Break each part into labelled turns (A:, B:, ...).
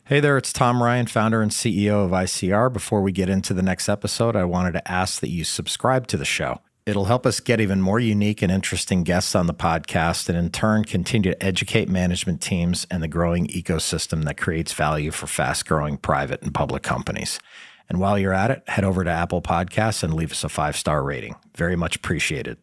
A: Hey there, it's Tom Ryan, founder and CEO of ICR. Before we get into the next episode, I wanted to ask that you subscribe to the show. It'll help us get even more unique and interesting guests on the podcast and in turn continue to educate management teams and the growing ecosystem that creates value for fast-growing private and public companies. And while you're at it, head over to Apple Podcasts and leave us a 5-star rating. Very much appreciated.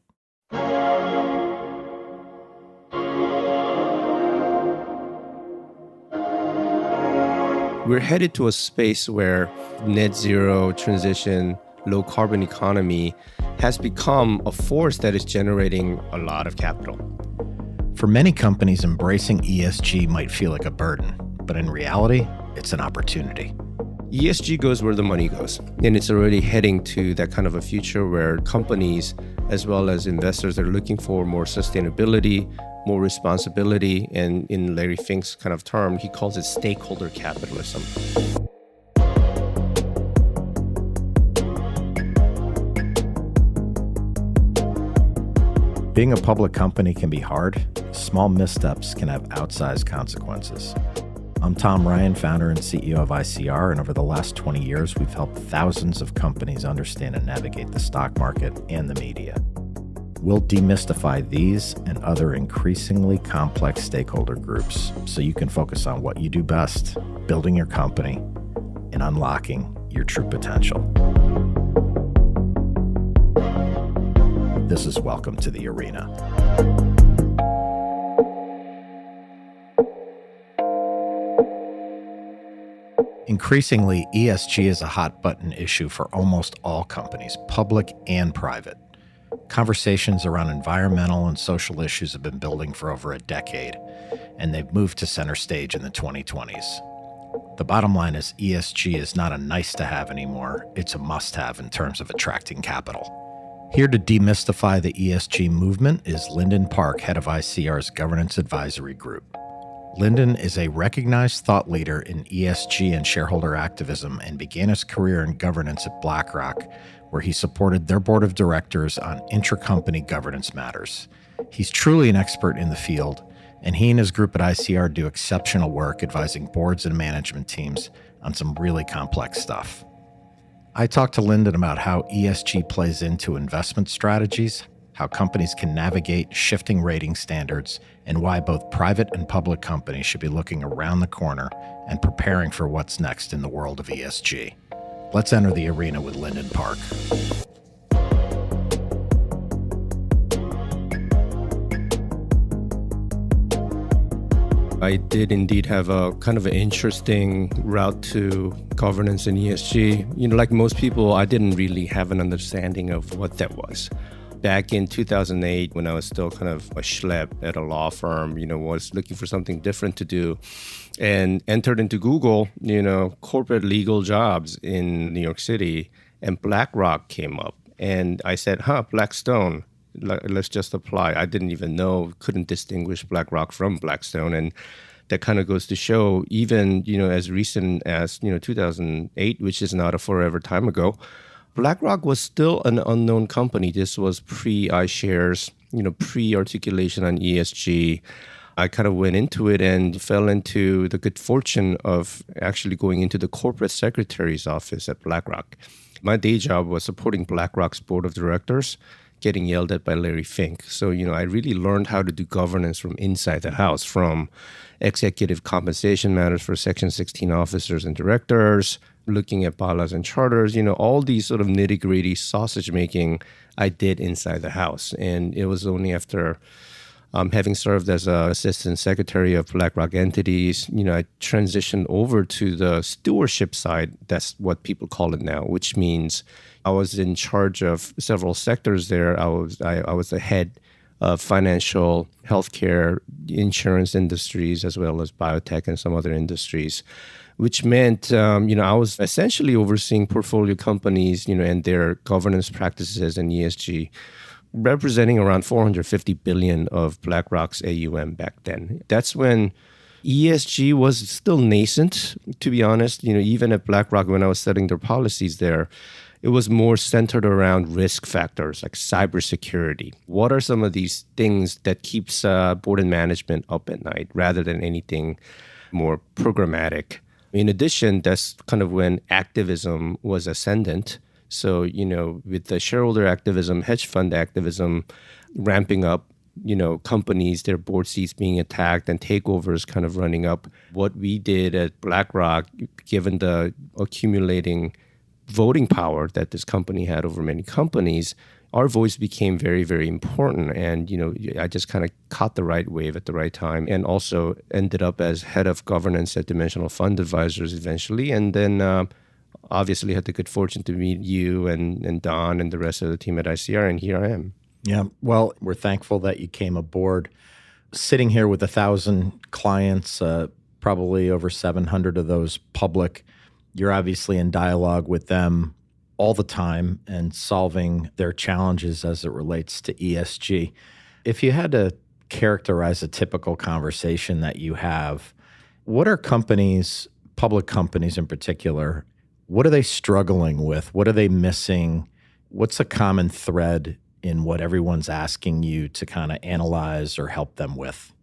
B: We're headed to a space where net zero transition, low carbon economy has become a force that is generating a lot of capital.
A: For many companies, embracing ESG might feel like a burden, but in reality, it's an opportunity.
B: ESG goes where the money goes, and it's already heading to that kind of a future where companies as well as investors are looking for more sustainability, more responsibility, and in Larry Fink's kind of term, he calls it stakeholder capitalism.
A: Being a public company can be hard. Small missteps can have outsized consequences. I'm Tom Ryan, founder and CEO of ICR, and over the last 20 years, we've helped thousands of companies understand and navigate the stock market and the media. We'll demystify these and other increasingly complex stakeholder groups so you can focus on what you do best, building your company and unlocking your true potential. This is Welcome to the Arena. Increasingly, ESG is a hot-button issue for almost all companies, public and private. Conversations around environmental and social issues have been building for over a decade, and they've moved to center stage in the 2020s. The bottom line is ESG is not a nice-to-have anymore, it's a must-have in terms of attracting capital. Here to demystify the ESG movement is Lyndon Park, head of ICR's Governance Advisory Group. Lyndon is a recognized thought leader in ESG and shareholder activism and began his career in governance at BlackRock, where he supported their board of directors on intra-company governance matters. He's truly an expert in the field, and he and his group at ICR do exceptional work advising boards and management teams on some really complex stuff. I talked to Lyndon about how ESG plays into investment strategies, how companies can navigate shifting rating standards, and why both private and public companies should be looking around the corner and preparing for what's next in the world of ESG. Let's enter the arena with Lyndon Park.
B: I did indeed have a kind of an interesting route to governance and ESG. Like most people, I didn't really have an understanding of what that was. Back in 2008, when I was still kind of a schlep at a law firm, was looking for something different to do and entered into Google, corporate legal jobs in New York City, and BlackRock came up. And I said, Blackstone, let's just apply. I didn't even know, couldn't distinguish BlackRock from Blackstone. And that kind of goes to show, even, as recent as, 2008, which is not a forever time ago, BlackRock was still an unknown company. This was pre-iShares, pre-articulation on ESG. I kind of went into it and fell into the good fortune of actually going into the corporate secretary's office at BlackRock. My day job was supporting BlackRock's board of directors, getting yelled at by Larry Fink. So, I really learned how to do governance from inside the house, from executive compensation matters for Section 16 officers and directors, looking at bylaws and charters, all these sort of nitty-gritty sausage making I did inside the house. And it was only after having served as an assistant secretary of BlackRock entities, I transitioned over to the stewardship side. That's what people call it now, which means I was in charge of several sectors there. I was the head of financial, healthcare, insurance industries, as well as biotech and some other industries, which meant, I was essentially overseeing portfolio companies, and their governance practices and ESG, representing around $450 billion of BlackRock's AUM back then. That's when ESG was still nascent, to be honest. Even at BlackRock, when I was studying their policies there, it was more centered around risk factors like cybersecurity. What are some of these things that keeps board and management up at night rather than anything more programmatic? In addition, that's kind of when activism was ascendant. So, with the shareholder activism, hedge fund activism ramping up, companies, their board seats being attacked and takeovers kind of running up. What we did at BlackRock, given the accumulating voting power that this company had over many companies, our voice became very, very important. And, I just kind of caught the right wave at the right time, and also ended up as head of governance at Dimensional Fund Advisors eventually. And then obviously had the good fortune to meet you and Don and the rest of the team at ICR. And here I am.
A: Yeah, well, we're thankful that you came aboard. Sitting here with 1,000 clients, probably over 700 of those public, you're obviously in dialogue with them all the time and solving their challenges as it relates to ESG. If you had to characterize a typical conversation that you have, what are companies, public companies in particular, what are they struggling with? What are they missing? What's a common thread in what everyone's asking you to kind of analyze or help them with?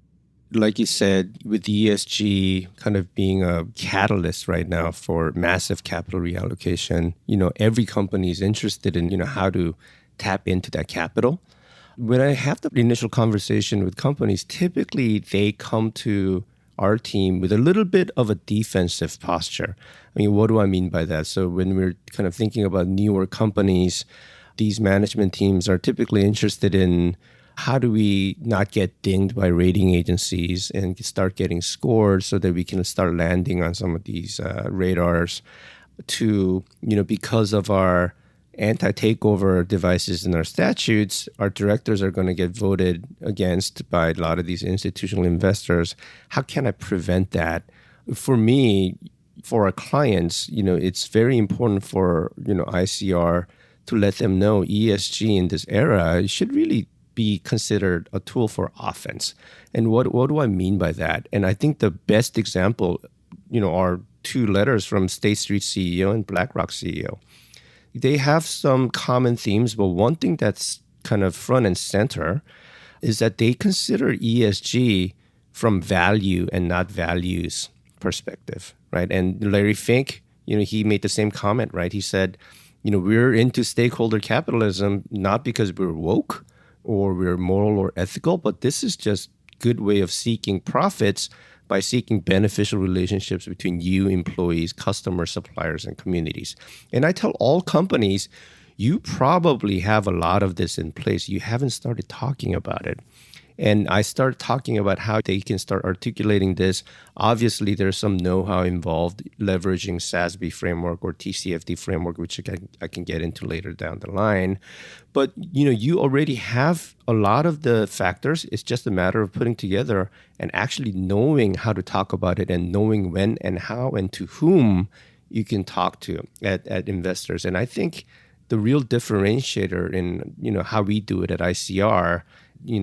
B: Like you said, with the ESG kind of being a catalyst right now for massive capital reallocation, every company is interested in, how to tap into that capital. When I have the initial conversation with companies, typically they come to our team with a little bit of a defensive posture. I mean, what do I mean by that? So when we're kind of thinking about newer companies, these management teams are typically interested in how do we not get dinged by rating agencies and start getting scored so that we can start landing on some of these radars to, because of our anti-takeover devices in our statutes, our directors are going to get voted against by a lot of these institutional investors. How can I prevent that? For me, for our clients, it's very important for, ICR to let them know ESG in this era should really be considered a tool for offense. And what do I mean by that? And I think the best example, are two letters from State Street CEO and BlackRock CEO. They have some common themes, but one thing that's kind of front and center is that they consider ESG from value and not values perspective, right? And Larry Fink, he made the same comment, right? He said, we're into stakeholder capitalism not because we're woke or we're moral or ethical, but this is just good way of seeking profits by seeking beneficial relationships between you, employees, customers, suppliers, and communities. And I tell all companies, you probably have a lot of this in place. You haven't started talking about it. And I start talking about how they can start articulating this. Obviously, there's some know-how involved, leveraging SASB framework or TCFD framework, which I can get into later down the line. But you already have a lot of the factors. It's just a matter of putting together and actually knowing how to talk about it and knowing when and how and to whom you can talk to at investors. And I think the real differentiator in how we do it at ICR,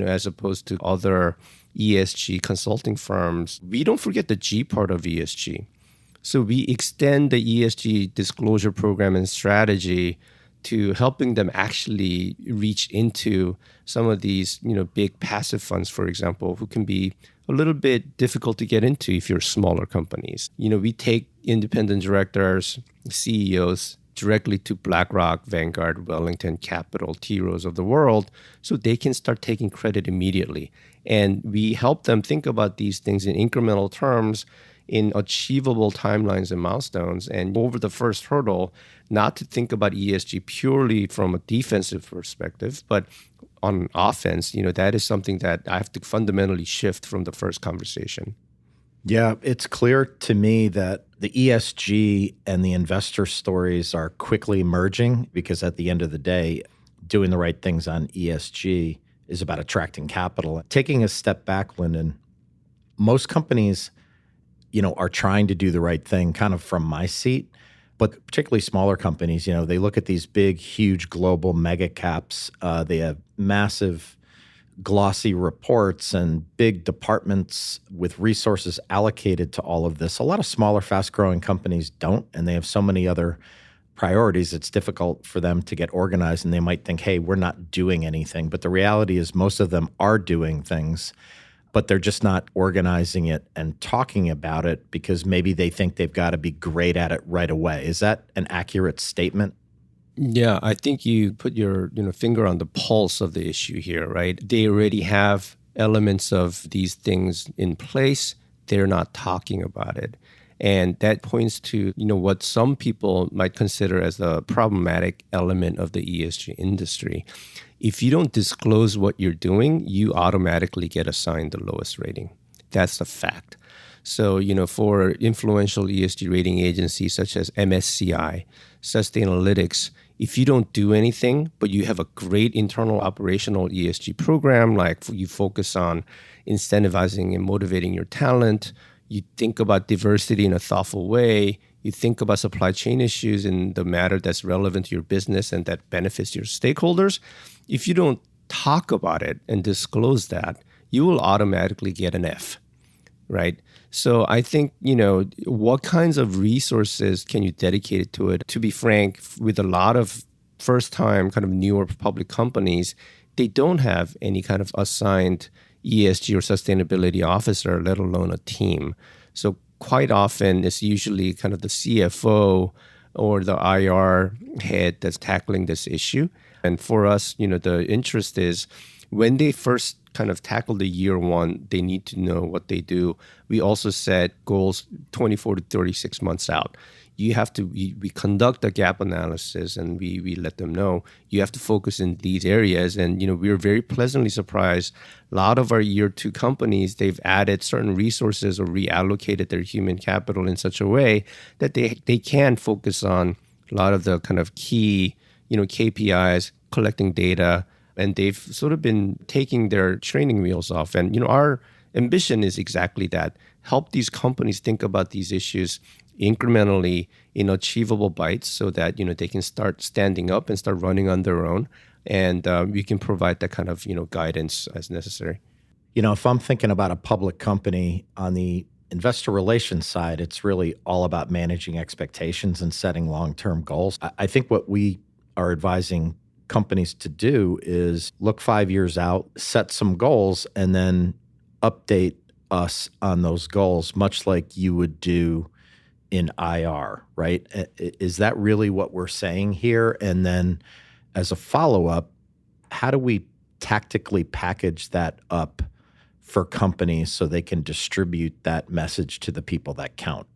B: as opposed to other ESG consulting firms, we don't forget the G part of ESG. So we extend the ESG disclosure program and strategy to helping them actually reach into some of these, big passive funds, for example, who can be a little bit difficult to get into if you're smaller companies. We take independent directors, CEOs, directly to BlackRock, Vanguard, Wellington Capital, T. Rowe's of the world, so they can start taking credit immediately. And we help them think about these things in incremental terms, in achievable timelines and milestones. And over the first hurdle, not to think about ESG purely from a defensive perspective, but on offense, that is something that I have to fundamentally shift from the first conversation.
A: Yeah, it's clear to me that the ESG and the investor stories are quickly merging because at the end of the day, doing the right things on ESG is about attracting capital. Taking a step back, Lyndon, most companies, are trying to do the right thing kind of from my seat, but particularly smaller companies, they look at these big, huge global mega caps. They have massive glossy reports and big departments with resources allocated to all of this. A lot of smaller, fast-growing companies don't, and they have so many other priorities, it's difficult for them to get organized, and they might think, hey, we're not doing anything. But the reality is most of them are doing things. but they're just not organizing it and talking about it because maybe they think they've got to be great at it right away. Is that an accurate statement?
B: Yeah, I think you put your finger on the pulse of the issue here, right? They already have elements of these things in place. They're not talking about it. And that points to, what some people might consider as a problematic element of the ESG industry. If you don't disclose what you're doing, you automatically get assigned the lowest rating. That's the fact. So, for influential ESG rating agencies such as MSCI, Sustainalytics, if you don't do anything, but you have a great internal operational ESG program, like you focus on incentivizing and motivating your talent, you think about diversity in a thoughtful way, you think about supply chain issues in the matter that's relevant to your business and that benefits your stakeholders, if you don't talk about it and disclose that, you will automatically get an F, right? So I think, what kinds of resources can you dedicate to it? To be frank, with a lot of first-time kind of newer public companies, they don't have any kind of assigned ESG or sustainability officer, let alone a team. So quite often it's usually kind of the CFO or the IR head that's tackling this issue. And for us, the interest is when they first kind of tackle the year one, they need to know what they do. We also set goals 24 to 36 months out. You have to, we conduct a gap analysis and we let them know you have to focus in these areas. And, we were very pleasantly surprised. A lot of our year two companies, they've added certain resources or reallocated their human capital in such a way that they can focus on a lot of the kind of key, KPIs, collecting data, and they've sort of been taking their training wheels off. And, our ambition is exactly that. Help these companies think about these issues incrementally in achievable bites so that, they can start standing up and start running on their own. And we can provide that kind of, guidance as necessary.
A: If I'm thinking about a public company on the investor relations side, it's really all about managing expectations and setting long-term goals. I think what we are advising companies to do is look 5 years out, set some goals, and then update us on those goals, much like you would do in IR, right? Is that really what we're saying here? And then as a follow-up, how do we tactically package that up for companies so they can distribute that message to the people that count?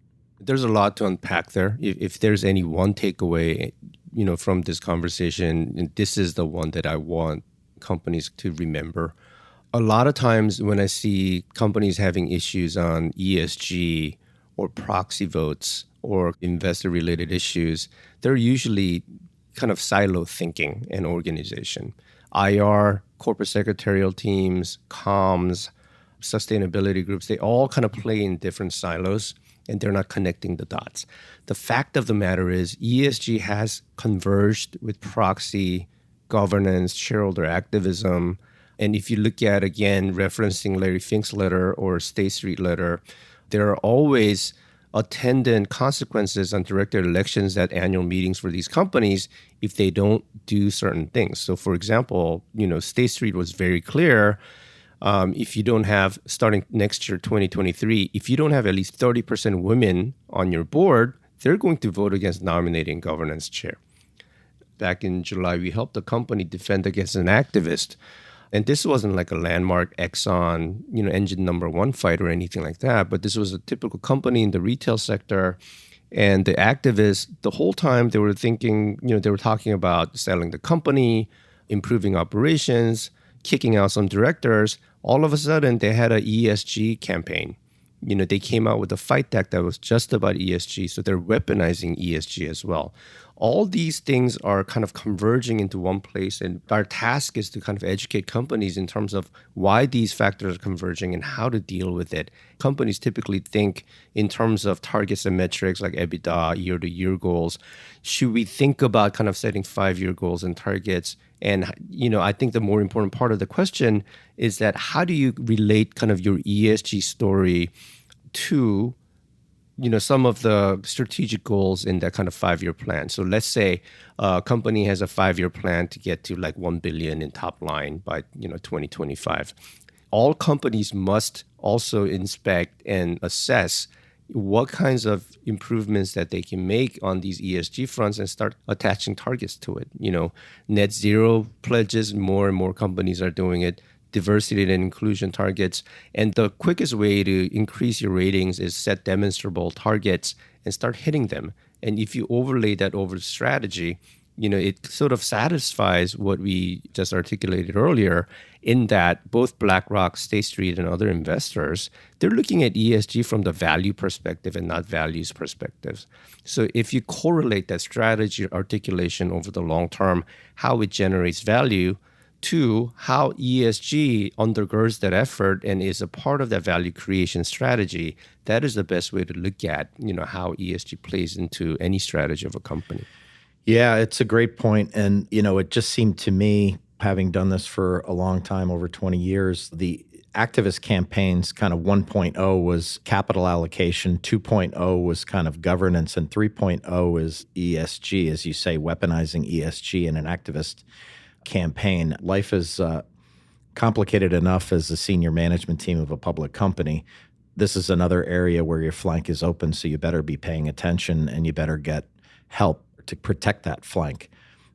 B: There's a lot to unpack there. If there's any one takeaway, from this conversation, and this is the one that I want companies to remember. A lot of times when I see companies having issues on ESG or proxy votes or investor-related issues, they're usually kind of silo thinking and organization. IR, corporate secretarial teams, comms, sustainability groups, they all kind of play in different silos, and they're not connecting the dots. The fact of the matter is ESG has converged with proxy governance, shareholder activism. And if you look at, again, referencing Larry Fink's letter or State Street letter, there are always attendant consequences on director elections at annual meetings for these companies if they don't do certain things. So, for example, State Street was very clear. If you don't have, starting next year, 2023, if you don't have at least 30% women on your board, they're going to vote against nominating governance chair. Back in July, we helped a company defend against an activist. And this wasn't like a landmark Exxon, engine number one fight or anything like that. But this was a typical company in the retail sector. And the activists, the whole time they were thinking, they were talking about selling the company, improving operations, kicking out some directors. All of a sudden, they had an ESG campaign. They came out with a fight deck that was just about ESG, so they're weaponizing ESG as well. All these things are kind of converging into one place, and our task is to kind of educate companies in terms of why these factors are converging and how to deal with it. Companies typically think in terms of targets and metrics like EBITDA, year-to-year goals. Should we think about kind of setting 5-year goals and targets? And, I think the more important part of the question is that how do you relate kind of your ESG story to, some of the strategic goals in that kind of 5-year plan. So let's say a company has a 5-year plan to get to like $1 billion in top line by, 2025. all companies must also inspect and assess what kinds of improvements that they can make on these ESG fronts and start attaching targets to it. Net zero pledges, more and more companies are doing it, diversity and inclusion targets. And the quickest way to increase your ratings is set demonstrable targets and start hitting them. And if you overlay that over the strategy, it sort of satisfies what we just articulated earlier, in that both BlackRock, State Street, and other investors, they're looking at ESG from the value perspective and not values perspective. So if you correlate that strategy articulation over the long term, how it generates value, to how ESG undergirds that effort and is a part of that value creation strategy, that is the best way to look at, how ESG plays into any strategy of a company.
A: Yeah, it's a great point. And, it just seemed to me, having done this for a long time, over 20 years, the activist campaigns kind of 1.0 was capital allocation, 2.0 was kind of governance, and 3.0 is ESG, as you say, weaponizing ESG in an activist campaign. Life is complicated enough as a senior management team of a public company. This is another area where your flank is open, so you better be paying attention and you better get help to protect that flank.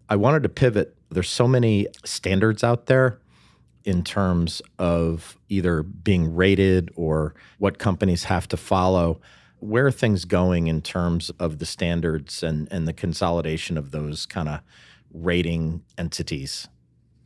A: I wanted to pivot. There's so many standards out there in terms of either being rated or what companies have to follow. Where are things going in terms of the standards and the consolidation of those kind of rating entities?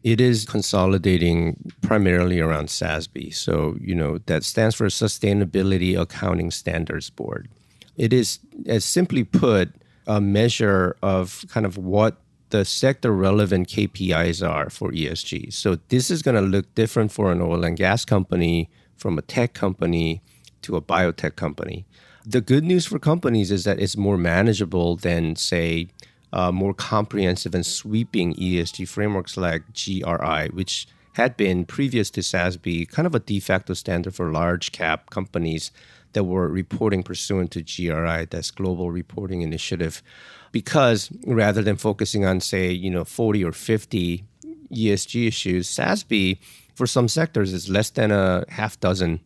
B: It is consolidating primarily around SASB. So, that stands for Sustainability Accounting Standards Board. It is, as simply put, a measure of kind of what the sector relevant KPIs are for ESG. So this is going to look different for an oil and gas company, from a tech company to a biotech company. The good news for companies is that it's more manageable than, say, more comprehensive and sweeping ESG frameworks like GRI, which had been previous to SASB kind of a de facto standard for large cap companies that were reporting pursuant to GRI, that's Global Reporting Initiative. Because rather than focusing on, say, 40 or 50 ESG issues, SASB, for some sectors, is less than a half dozen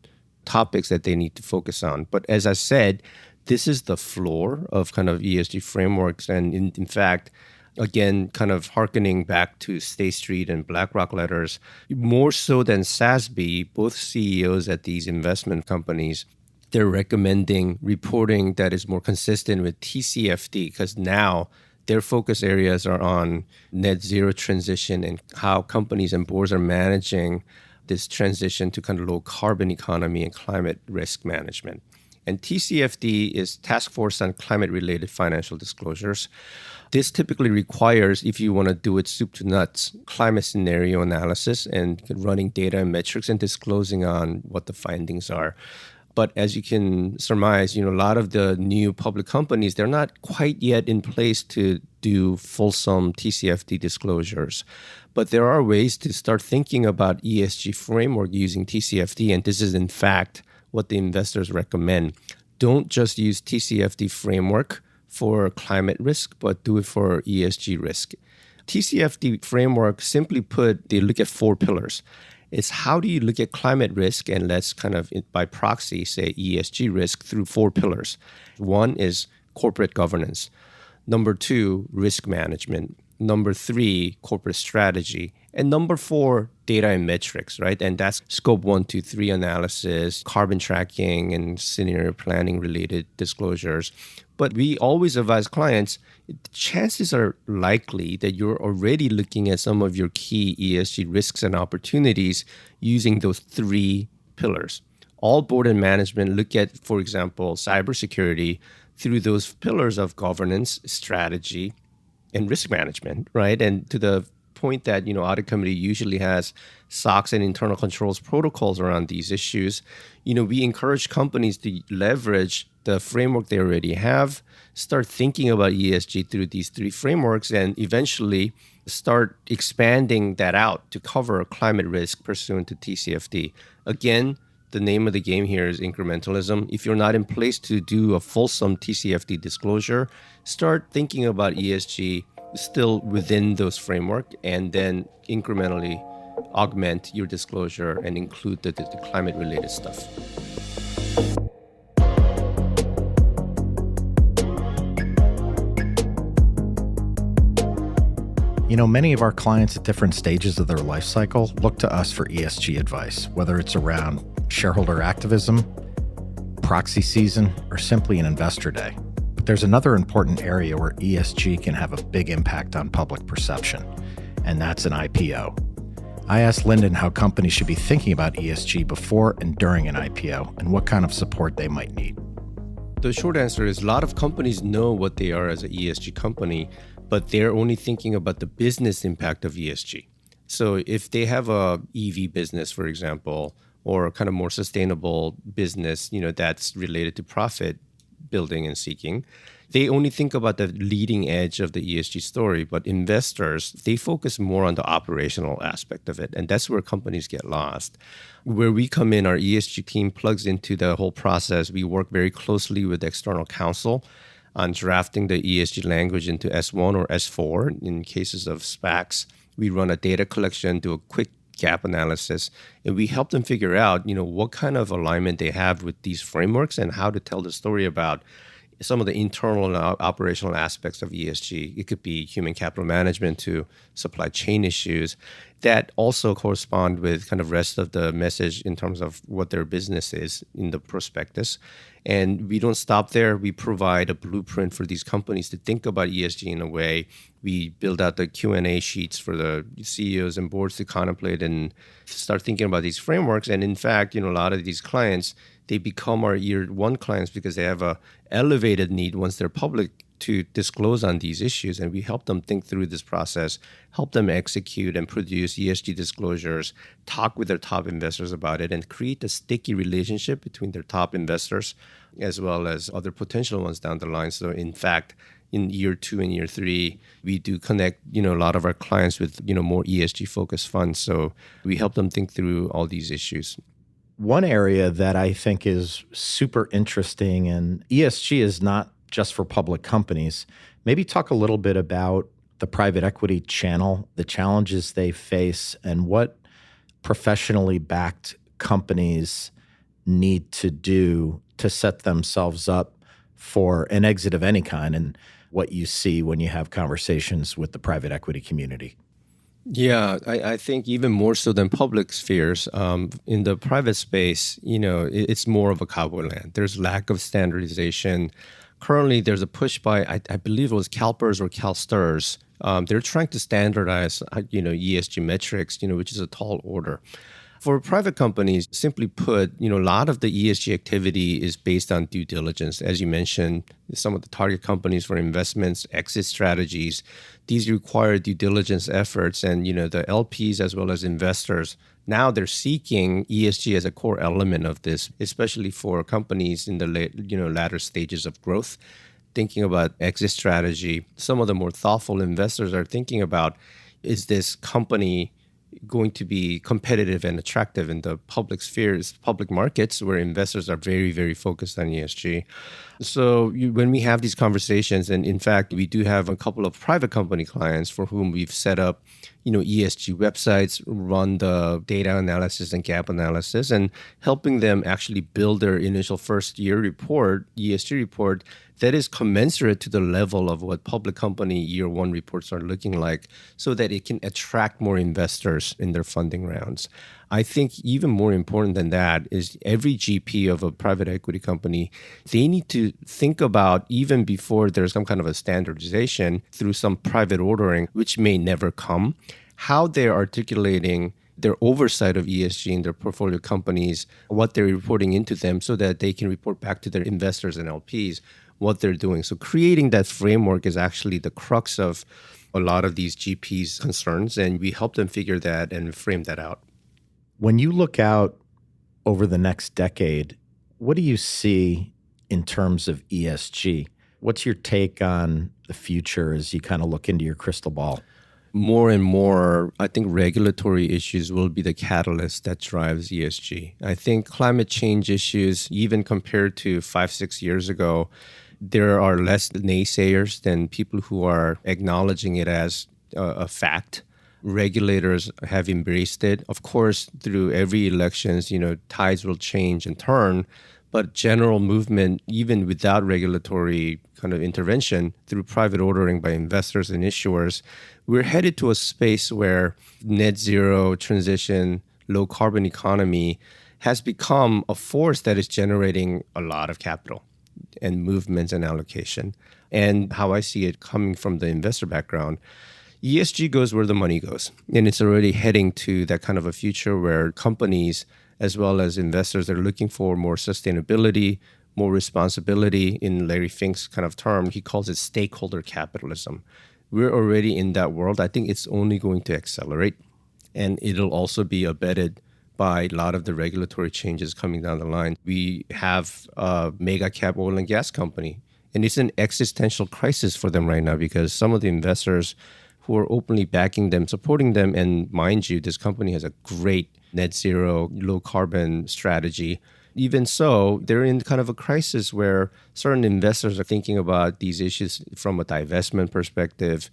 B: topics that they need to focus on. But as I said, this is the floor of kind of ESG frameworks. And in fact, again, kind of hearkening back to State Street and BlackRock letters, more so than SASB, both CEOs at these investment companies, they're recommending reporting that is more consistent with TCFD, because now their focus areas are on net zero transition and how companies and boards are managing this transition to kind of low carbon economy and climate risk management. And TCFD is Task Force on Climate-Related Financial Disclosures. This typically requires, if you want to do it soup to nuts, climate scenario analysis and running data and metrics and disclosing on what the findings are. But as you can surmise, a lot of the new public companies, they're not quite yet in place to do fulsome TCFD disclosures. But there are ways to start thinking about ESG framework using TCFD, and this is in fact what the investors recommend. Don't just use TCFD framework for climate risk, but do it for ESG risk. TCFD framework, simply put, they look at 4 pillars. It's how do you look at climate risk, and let's kind of, by proxy, say ESG risk through 4 pillars. 1 is corporate governance. Number 2, risk management. Number 3, corporate strategy. And number 4, data and metrics, right? And that's scope 1, 2, 3 analysis, carbon tracking, and scenario planning related disclosures. But we always advise clients, chances are likely that you're already looking at some of your key ESG risks and opportunities using those 3 pillars. All board and management look at, for example, cybersecurity through those pillars of governance, strategy, and risk management, right? And to the point that, audit committee usually has SOX and internal controls protocols around these issues, we encourage companies to leverage the framework they already have, start thinking about ESG through these 3 frameworks, and eventually start expanding that out to cover climate risk pursuant to TCFD. Again, the name of the game here is incrementalism. If you're not in place to do a fulsome TCFD disclosure, start thinking about ESG still within those framework, and then incrementally augment your disclosure and include the climate-related stuff.
A: Many of our clients at different stages of their life cycle look to us for ESG advice, whether it's around shareholder activism, proxy season, or simply an investor day. But there's another important area where ESG can have a big impact on public perception, and that's an IPO. I asked Lyndon how companies should be thinking about ESG before and during an IPO and what kind of support they might need.
B: The short answer is a lot of companies know what they are as an ESG company, but they're only thinking about the business impact of ESG. So if they have a EV business, for example, or a kind of more sustainable business, that's related to profit building and seeking, they only think about the leading edge of the ESG story. But investors, they focus more on the operational aspect of it. And that's where companies get lost. Where we come in, our ESG team plugs into the whole process. We work very closely with external counsel on drafting the ESG language into S1 or S4. In cases of SPACs, we run a data collection, do a quick gap analysis, and we help them figure out, what kind of alignment they have with these frameworks and how to tell the story about some of the internal and operational aspects of ESG. It could be human capital management to supply chain issues that also correspond with kind of rest of the message in terms of what their business is in the prospectus. And we don't stop there. We provide a blueprint for these companies to think about ESG in a way. We build out the Q&A sheets for the CEOs and boards to contemplate and start thinking about these frameworks. And in fact, a lot of these clients, they become our year one clients because they have a elevated need once they're public to disclose on these issues. And we help them think through this process, help them execute and produce ESG disclosures, talk with their top investors about it, and create a sticky relationship between their top investors as well as other potential ones down the line. So in fact, in year 2 and year 3, we do connect, a lot of our clients with, more ESG focused funds. So we help them think through all these issues.
A: One area that I think is super interesting, and ESG is not just for public companies. Maybe talk a little bit about the private equity channel, the challenges they face, and what professionally backed companies need to do to set themselves up for an exit of any kind, and what you see when you have conversations with the private equity community.
B: Yeah, I think even more so than public spheres, in the private space, it's more of a cowboy land. There's lack of standardization. Currently, there's a push by, I believe it was CalPERS or CalSTRS. They're trying to standardize, ESG metrics, which is a tall order. For private companies, simply put, a lot of the ESG activity is based on due diligence. As you mentioned, some of the target companies for investments, exit strategies, these require due diligence efforts. And, the LPs as well as investors, now they're seeking ESG as a core element of this, especially for companies in the latter stages of growth, thinking about exit strategy. Some of the more thoughtful investors are thinking about, is this company going to be competitive and attractive in the public spheres, public markets, where investors are very, very focused on ESG. So when we have these conversations, and in fact, we do have a couple of private company clients for whom we've set up, ESG websites, run the data analysis and gap analysis, and helping them actually build their initial first year report, ESG report, that is commensurate to the level of what public company year one reports are looking like, so that it can attract more investors in their funding rounds. I think even more important than that is every GP of a private equity company, they need to think about, even before there's some kind of a standardization through some private ordering, which may never come, how they're articulating their oversight of ESG in their portfolio companies, what they're reporting into them so that they can report back to their investors and LPs what they're doing. So creating that framework is actually the crux of a lot of these GPs' concerns, and we help them figure that and frame that out.
A: When you look out over the next decade, what do you see in terms of ESG? What's your take on the future as you kind of look into your crystal ball?
B: More and more, I think regulatory issues will be the catalyst that drives ESG. I think climate change issues, even compared to 5-6 years ago, there are less naysayers than people who are acknowledging it as a fact. regulators have embraced it. Of course, through every elections, tides will change and turn, but general movement, even without regulatory kind of intervention through private ordering by investors and issuers, we're headed to a space where net zero transition, low carbon economy has become a force that is generating a lot of capital and movements and allocation. And how I see it coming from the investor background, ESG goes where the money goes. And it's already heading to that kind of a future where companies, as well as investors, are looking for more sustainability, more responsibility. In Larry Fink's kind of term, he calls it stakeholder capitalism. We're already in that world. I think it's only going to accelerate. And it'll also be abetted by a lot of the regulatory changes coming down the line. We have a mega cap oil and gas company, and it's an existential crisis for them right now because some of the investors who are openly backing them, supporting them, and mind you, this company has a great net zero, low carbon strategy. Even so, they're in kind of a crisis where certain investors are thinking about these issues from a divestment perspective,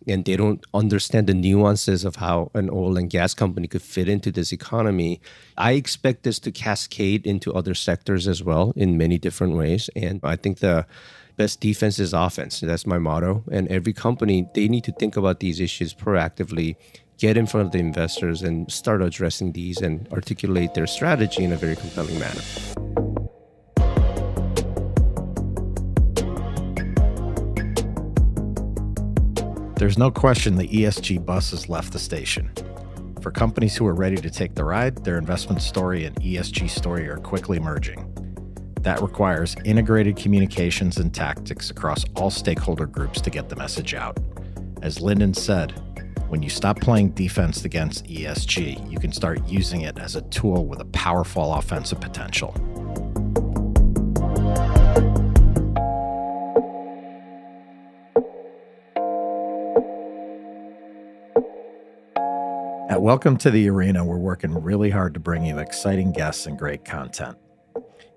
B: and they don't understand the nuances of how an oil and gas company could fit into this economy. I expect this to cascade into other sectors as well in many different ways. And I think the best defense is offense. That's my motto. And every company, they need to think about these issues proactively, get in front of the investors and start addressing these and articulate their strategy in a very compelling manner.
A: There's no question the ESG bus has left the station. For companies who are ready to take the ride, their investment story and ESG story are quickly merging. That requires integrated communications and tactics across all stakeholder groups to get the message out. As Lyndon said, when you stop playing defense against ESG, you can start using it as a tool with a powerful offensive potential. At Welcome to the Arena, we're working really hard to bring you exciting guests and great content.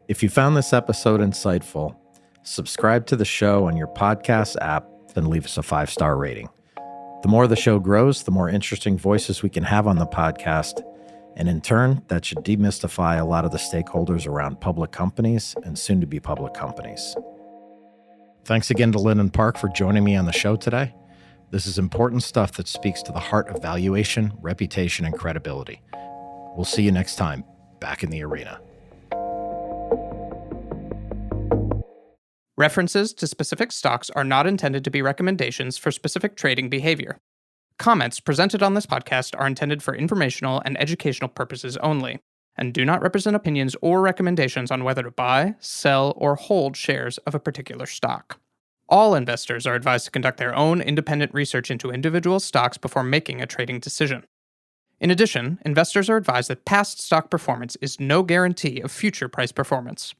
A: If you found this episode insightful, subscribe to the show on your podcast app, then leave us a 5-star rating. The more the show grows, the more interesting voices we can have on the podcast, and in turn, that should demystify a lot of the stakeholders around public companies and soon-to-be public companies. Thanks again to Lyndon Park for joining me on the show today. This is important stuff that speaks to the heart of valuation, reputation, and credibility. We'll see you next time, back in the arena.
C: References to specific stocks are not intended to be recommendations for specific trading behavior. Comments presented on this podcast are intended for informational and educational purposes only, and do not represent opinions or recommendations on whether to buy, sell, or hold shares of a particular stock. All investors are advised to conduct their own independent research into individual stocks before making a trading decision. In addition, investors are advised that past stock performance is no guarantee of future price performance.